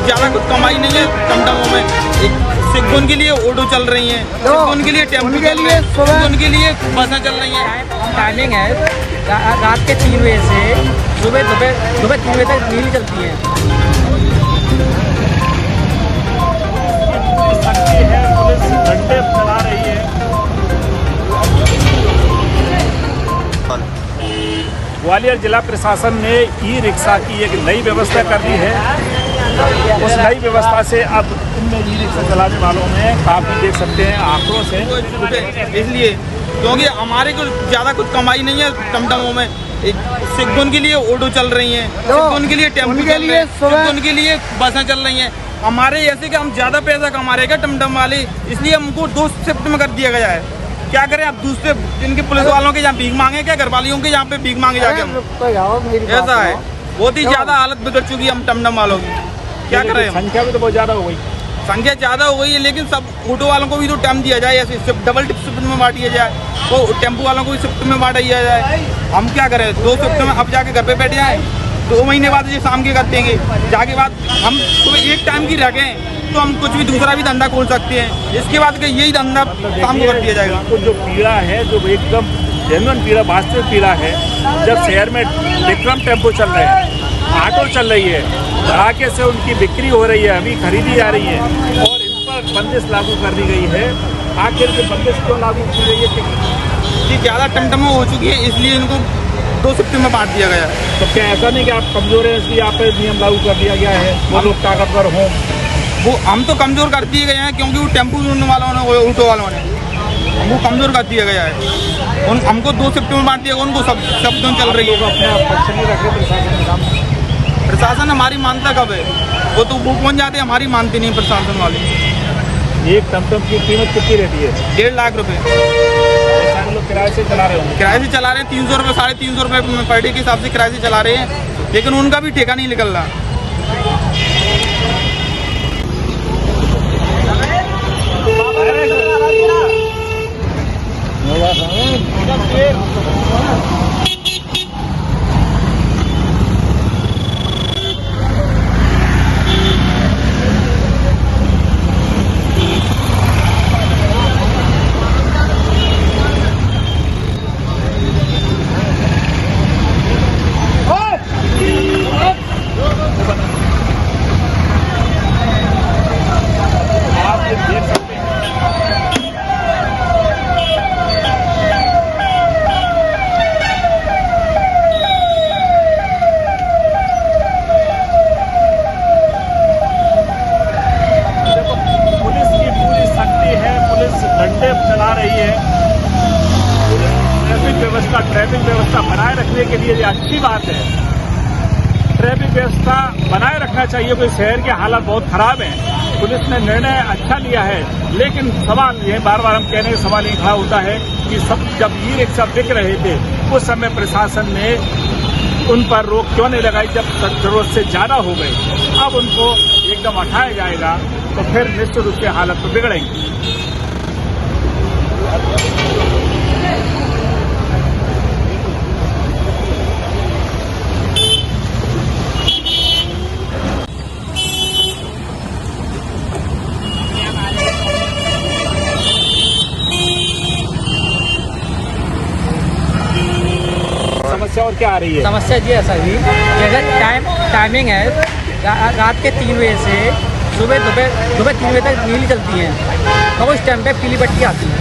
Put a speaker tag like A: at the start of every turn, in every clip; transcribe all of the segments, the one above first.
A: ज़्यादा कुछ कमाई नहीं है टमटमों में। सिर्फ उनके लिए ऑटो चल रही हैं, सिर्फ उनके लिए टेम्पो चल रहे हैं, सिर्फ उनके लिए बसें चल रही हैं।
B: टाइमिंग है रात के 3 बजे से सुबह 3 बजे तक नीली चलती है।
C: पुलिस घंटे चला रही है। ग्वालियर जिला प्रशासन ने ई रिक्शा की एक नई व्यवस्था कर दी है। उस नई व्यवस्था से अब इनमें ई रिक्शा चलाने वालों में काफ़ी देख सकते हैं आक्रोश है।
A: इसलिए क्योंकि हमारे को ज़्यादा कुछ कमाई नहीं है टमटमों में। सिर्फ उनके लिए ऑटो चल रही हैं, सिर्फ उनके लिए टेम्पो चल रहे हैं, सिर्फ उनके लिए बसें चल रही हैं। हमारे ऐसे कि हम ज़्यादा पैसा कमा रहे हैं टमटम वाले, इसलिए हमको 2 शिफ्ट में कर दिया गया है। क्या करें आप, दूसरे इनके पुलिस वालों के यहाँ भीख मांगे क्या, घर वालियों के यहाँ पे भीख मांगे जाके हम। ऐसा है, बहुत ही ज़्यादा हालत बिगड़ चुकी है हम टमटम वालों की। क्या करें,
C: संख्या भी तो बहुत ज़्यादा हो गई।
A: संख्या ज़्यादा हो गई है, लेकिन सब ऑटो वालों को भी तो टाइम दिया जाए, ऐसे शिफ्ट डबल शिफ्ट में बांट दिया जाए, तो टेम्पो वालों को भी शिफ्ट में बांट दिया जाए। हम क्या करें, 2 शिफ्ट में अब जाके घर पे बैठ जाए, 2 महीने बाद ये शाम के कर देंगे, जाके बाद हम सुबह एक टाइम की रखें तो हम कुछ भी दूसरा भी धंधा खोल सकते हैं। इसके बाद यही धंधा शाम को कर दिया जाएगा।
C: तो जो पीड़ा है, जो एकदम जेन्युइन पीड़ा, वास्तविक पीड़ा है, जब शहर में विक्रम टेम्पो चल रहे हैं, ऑटो चल रही है, धड़ाके से उनकी बिक्री हो रही है, अभी खरीदी जा रही है और इन पर बंदिश लागू कर दी गई है। आखिर से बंदिश क्यों लागू की गई है?
A: ये ज़्यादा टमटमो हो चुकी है, इसलिए इनको 2 शिफ्ट में बांट दिया गया है।
C: तो क्या ऐसा नहीं कि आप कमजोर हैं इसलिए आप पे नियम लागू कर दिया गया है? वो लोग ताकतवर हों,
A: वो हम तो कमज़ोर कर दिए गए हैं, क्योंकि वो टेम्पो वालों ने, ऑटो वालों ने वो कमज़ोर कर दिया गया है। हमको 2 शिफ्ट में बांट दिया, उनको सब दिन चल रही है।
C: अपने पक्ष नहीं रखे प्रशासन के सामने।
A: प्रशासन हमारी मानता कब है, वो तो वो पहुँच जाते, हमारी मानती नहीं प्रशासन वाले।
C: एक टमटम की कीमत कितनी रहती है?
A: 1.5 लाख रुपये।
C: सारे लोग किराए से चला रहे होंगे।
A: किराए से चला रहे हैं, 300 रुपये 350 रुपये पर डे के हिसाब से किराए से चला रहे हैं, लेकिन उनका भी ठेका नहीं निकल रहा।
C: ट्रैफिक व्यवस्था बनाए रखने के लिए ये अच्छी बात है। ट्रैफिक व्यवस्था बनाए रखना चाहिए, कोई शहर की हालत बहुत खराब है। पुलिस ने निर्णय अच्छा लिया है, लेकिन सवाल ये बार बार हम कहने का सवाल ये खड़ा होता है कि सब जब ई रिक्शा बिक रहे थे उस समय प्रशासन ने उन पर रोक क्यों नहीं लगाई, जब जरूरत से ज्यादा हो गए। अब उनको एकदम हटाया जाएगा तो फिर निश्चित रूप से हालत तो बिगड़ेगी। समस्या और क्या आ रही है?
B: समस्या जी ऐसा ही जैसे टाइमिंग है रात के 3 बजे से सुबह 3 बजे तक नीली चलती है, और उस टाइम पे पीली बत्ती आती है।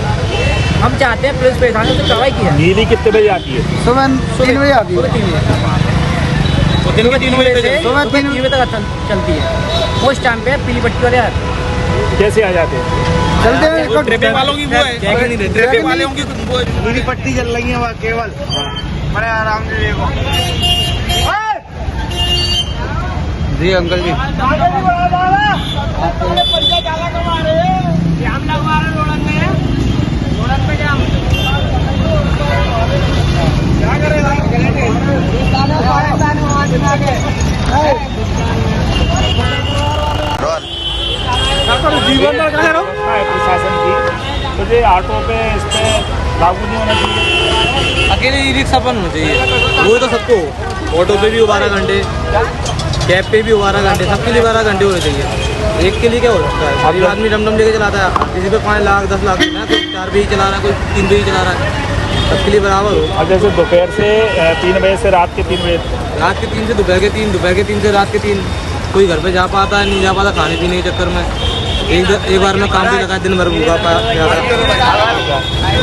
B: हम चाहते हैं पुलिस प्रशासन से कार्रवाई की है।
C: नीली कितने बजे आती है?
B: सुबह 3 बजे आती है। सुबह 3 बजे से सुबह 3 बजे तक चलती है, उस टाइम पे पीली बत्ती वाले आते हैं।
C: कैसे आ जाते हैं?
B: चलते हैं
A: ट्रैफिक वालों की वो है, ट्रैफिक वालों की वो
D: नीली पट्टी चल रही है वहाँ केवल, बड़े आराम से देखो जी अंकल जी।
C: जीवन प्रशासन की तो ये ऑटो पे इस पे लागू नहीं होना चाहिए।
A: अकेले ई रिक्शा पर होना चाहिए, वो तो सबको, ऑटो पे भी 12 घंटे
E: कैब पे भी 12 घंटे, सबके लिए 12 घंटे होने चाहिए। एक के लिए क्या हो सकता है? गरीब आदमी डम लेके चलाता है, किसी पे 5 लाख 10 लाख है, कोई 4 पे ही चला रहा है, कोई 3 पे ही चला रहा है, सबके लिए बराबर हो।
C: अब जैसे दोपहर से 3 बजे से रात के 3 बजे,
E: रात के 3 से दोपहर के 3, दोपहर के 3 से रात के 3, कोई घर पे जा पाता है, नहीं जा पाता, खाने पीने के चक्कर में एक बार में काम पे लगा, दिन भर भूखा पाया।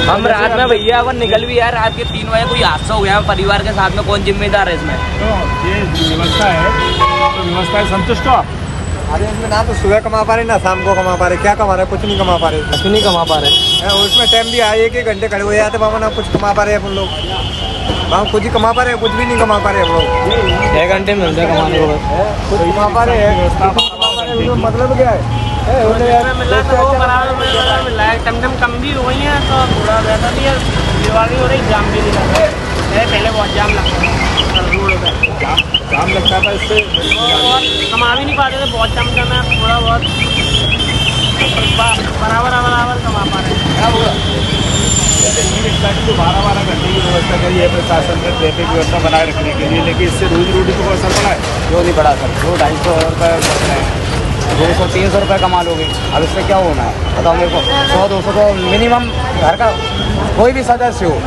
F: हम रात में भैया अपन निकल भी यार, रात के 3 बजे कोई हादसा हो गया परिवार के साथ में, कौन जिम्मेदार है इसमें?
C: तो ये व्यवस्था है, तो व्यवस्था है, संतुष्ट हो आप?
G: अरे इसमें ना तो सुबह कमा पा रहे ना शाम को कमा पा रहे, क्या कमा रहे? कुछ नहीं कमा पा रहे,
E: कुछ नहीं कमा पा रहे।
G: उसमें टाइम भी आए 1-1 घंटे खड़े हो जाते बाबा, ना कुछ कमा पा रहे अपन लोग, वहाँ कुछ ही कमा पा रहे, कुछ भी नहीं कमा पा रहे हम लोग।
E: 1 घंटे मिलता है कमाने को बस,
G: कुछ कमा पा रहे हैं, मतलब क्या है?
F: टमटम कम भी हो गई है तो थोड़ा वैसा भी है, दिवाली हो रही, जाम भी नहीं लगता है, पहले बहुत जाम लगता था रोड पर,
C: काम लगता था, इससे
F: कमा भी नहीं पाते थे, बहुत टमटम है, थोड़ा बहुत बराबर कमा पा रहे हैं।
C: ई-रिक्शा की जो 12-12 घंटे की व्यवस्था करी है प्रशासन ने ट्रैफिक व्यवस्था बनाए रखने के लिए, लेकिन इससे रोजी रोटी को असर पड़ा है?
H: क्यों नहीं पड़ा सर? 200-250 रुपये बढ़ रहे हैं, 200-300 रुपये कमा लोगे, अब इससे क्या होना है बताओ मेरे को? 100-200 तो मिनिमम घर का कोई भी सदस्य हो,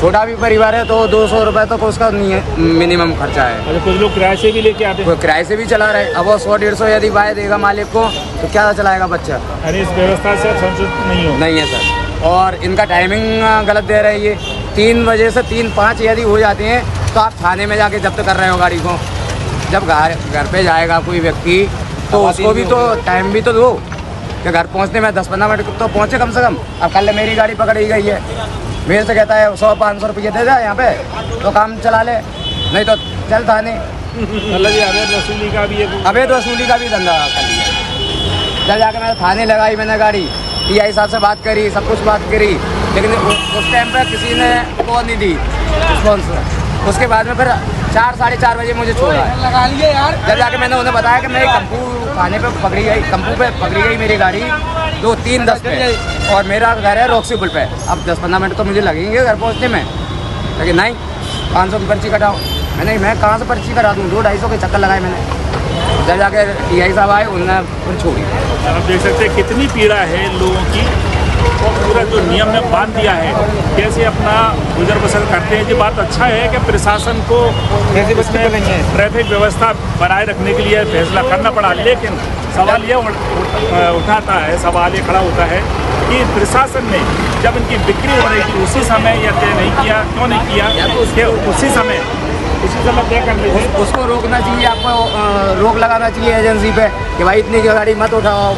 H: छोटा भी परिवार है तो 200 रुपये तो उसका नहीं है, मिनिमम खर्चा है।
C: अच्छा, कुछ लोग किराए से भी लेके आते हैं?
H: कोई किराए से भी चला रहे, अब वो 100-150 यदि वाय देगा मालिक को तो क्या चलाएगा बच्चा?
C: अरे इस व्यवस्था से संतुष्ट नहीं हो?
H: नहीं है सर, और इनका टाइमिंग गलत दे रहे हैं ये, 3 बजे से 3-5 यदि हो जाते हैं तो आप थाने में जाके जब्त कर रहे हो गाड़ी को। जब घर पे जाएगा कोई व्यक्ति तो उसको भी तो टाइम भी तो दो कि घर पहुंचने में 10-15 मिनट तो पहुंचे कम से कम। अब कल मेरी गाड़ी पकड़ी गई है, मेरे से कहता है 100-500 रुपये दे जाए यहाँ पे तो काम चला ले, नहीं तो चल थाने।
C: मतलब ये अवैध वसूली का भी एक
H: अवैध वसूली का भी धंधा कर लिया। जब जाकर मैं थाने लगाई, मैंने गाड़ी टीआई साहब से बात करी, सब कुछ बात करी, लेकिन उस टाइम पर किसी ने वो नहीं दी रिस्पॉन्स। उसके बाद में फिर 4-4:30 बजे मुझे छोड़ा है, लगा लिए यार। जब जाके मैंने उन्हें बताया कि मेरी कंपू थाने पे पकड़ी गई, कंपू पे पकड़ी गई मेरी गाड़ी 2-3-10 पे, और मेरा घर है रॉक्सी पुल पे। अब 10-15 मिनट तो मुझे लगेंगे घर पहुंचने में, लेकिन नहीं, 500 की पर्ची कटाओ। मैं कहाँ से पर्ची कटा दूँ? 200-250 के चक्कर लगाए मैंने। जब जाके टीआई साहब आए, उन्होंने फिर छोड़ी।
C: आप देख सकते हैं कितनी पीड़ा है लोगों की, और पूरा जो नियम में बांध दिया है, कैसे अपना गुजर बसर करते हैं। ये बात अच्छा है कि प्रशासन को ट्रैफिक व्यवस्था बनाए रखने के लिए फैसला करना पड़ा, लेकिन सवाल ये उठाता है, सवाल ये खड़ा होता है कि प्रशासन ने जब इनकी बिक्री हो रही थी उसी समय यह तय नहीं किया, क्यों नहीं किया कि उसी समय तय कर लीजिए।
H: उसको रोकना चाहिए, आपको रोक लगाना चाहिए एजेंसी पे कि भाई इतनी गाड़ी मत उठाओ,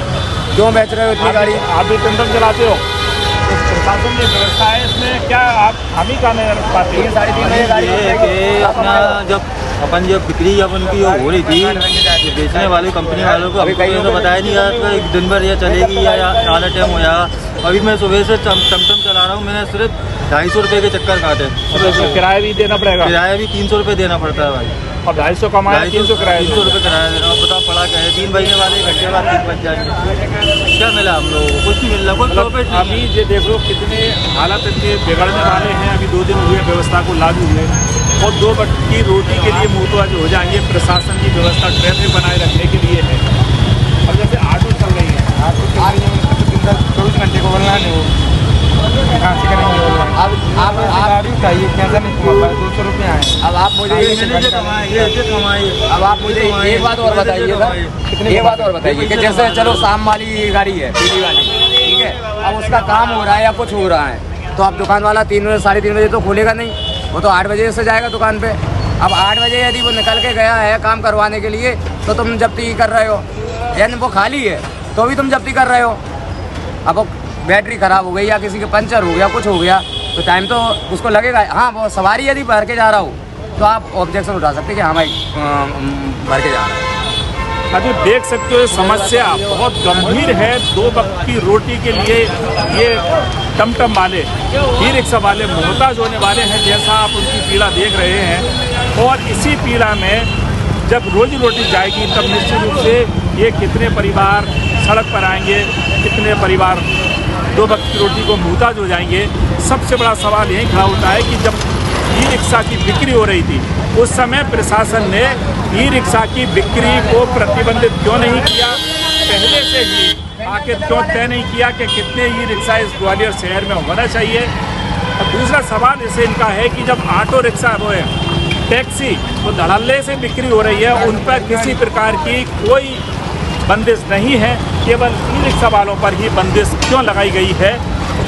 H: क्यों बेच रहे हो इतनी गाड़ी?
C: आप भी टमटम चलाते हो, तो प्रशासन की व्यवस्था है, इसमें क्या आप हम ही का नहीं रख पाते?
H: 3-3:30 बजे गाड़ी
E: अपना जब बिक्री जब उनकी हो रही थी, बेचने वाले कंपनी वालों को हमको ये तो बताया नहीं यार कि दिन भर ये चलेगी या आधा टाइम हो जाएगा। अभी मैं सुबह से टमटम चला रहा हूँ, मैंने सिर्फ 250 रुपये के चक्कर काटे।
C: तो किराया भी देना पड़ेगा?
E: किराया भी 300 रुपये देना पड़ता है भाई।
C: अब 250 कमाया, 300 किराया,
E: 300 रुपये किराया देना। बताओ पड़ा क्या है? 3 बजने वाले घंटे बाद 3 बज जाएंगे, क्या मिला हम लोगों को? कुछ नहीं मिल रहा, कोई प्रॉफिट नहीं।
C: अभी ये देख लो कितने हालात इनके बिगड़ने वाले हैं। अभी 2 दिन हुए व्यवस्था को लागू हुए, और 2 वक्त की रोटी के लिए मुहताज हो जाएंगे। प्रशासन की व्यवस्था ट्रैफिक बनाए रखने के लिए है। और जैसे ऑटो चल रही है,
G: 24 घंटे को बोलना नहीं हो, कहाँ से करेंगे?
H: आप
G: गाड़ी उठाइए, कैसा नहीं कमा पाए? 200 रुपये आए।
H: अब आप मुझे एक बात और बताइए सर, ये बात और बताइए कि जैसे चलो शाम वाली गाड़ी है, पीली वाली, ठीक है, अब उसका काम हो रहा है या कुछ हो रहा है, तो अब दुकान वाला 3 बजे 3:30 बजे तो खोलेगा नहीं, वो तो 8 बजे से जाएगा दुकान पे। अब 8 बजे यदि वो निकल के गया है काम करवाने के लिए तो तुम जब्ती कर रहे हो, यानी वो खाली है तो भी तुम जब्ती कर रहे हो। अब वो बैटरी खराब हो गई या किसी के पंचर हो गया, कुछ हो गया, तो टाइम तो उसको लगेगा। हाँ, वो सवारी यदि भर के जा रहा हो तो आप ऑब्जेक्शन उठा सकते हैं कि हाँ भाई भर के जा रहा है।
C: अभी देख सकते हो समस्या बहुत गंभीर है। 2 वक्त की रोटी के लिए ये टमटम वाले, ई रिक्शा वाले मुहताज होने वाले हैं, जैसा आप उनकी पीड़ा देख रहे हैं। और इसी पीड़ा में जब रोजी रोटी जाएगी तब निश्चित रूप से ये कितने परिवार सड़क पर आएंगे, कितने परिवार 2 वक्त की रोटी को मुहताज हो जाएंगे। सबसे बड़ा सवाल यही खड़ा होता है कि जब ई रिक्शा की बिक्री हो रही थी, उस समय प्रशासन ने ई रिक्शा की बिक्री को प्रतिबंधित क्यों नहीं किया? पहले से ही आखिर क्यों तय नहीं किया कि कितने ई रिक्शा इस ग्वालियर शहर में होना चाहिए? और दूसरा सवाल इसे इनका है कि जब ऑटो रिक्शा वो है, टैक्सी वो धड़ल्ले से बिक्री हो रही है, उन पर किसी प्रकार की कोई बंदिश नहीं है, केवल ई रिक्शा वालों पर ही बंदिश क्यों लगाई गई है?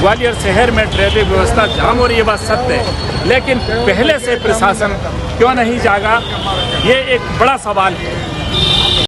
C: ग्वालियर शहर में ट्रैफिक व्यवस्था जाम हो रही है, बात सत्य है, लेकिन पहले से प्रशासन क्यों नहीं जागा? ये एक बड़ा सवाल है।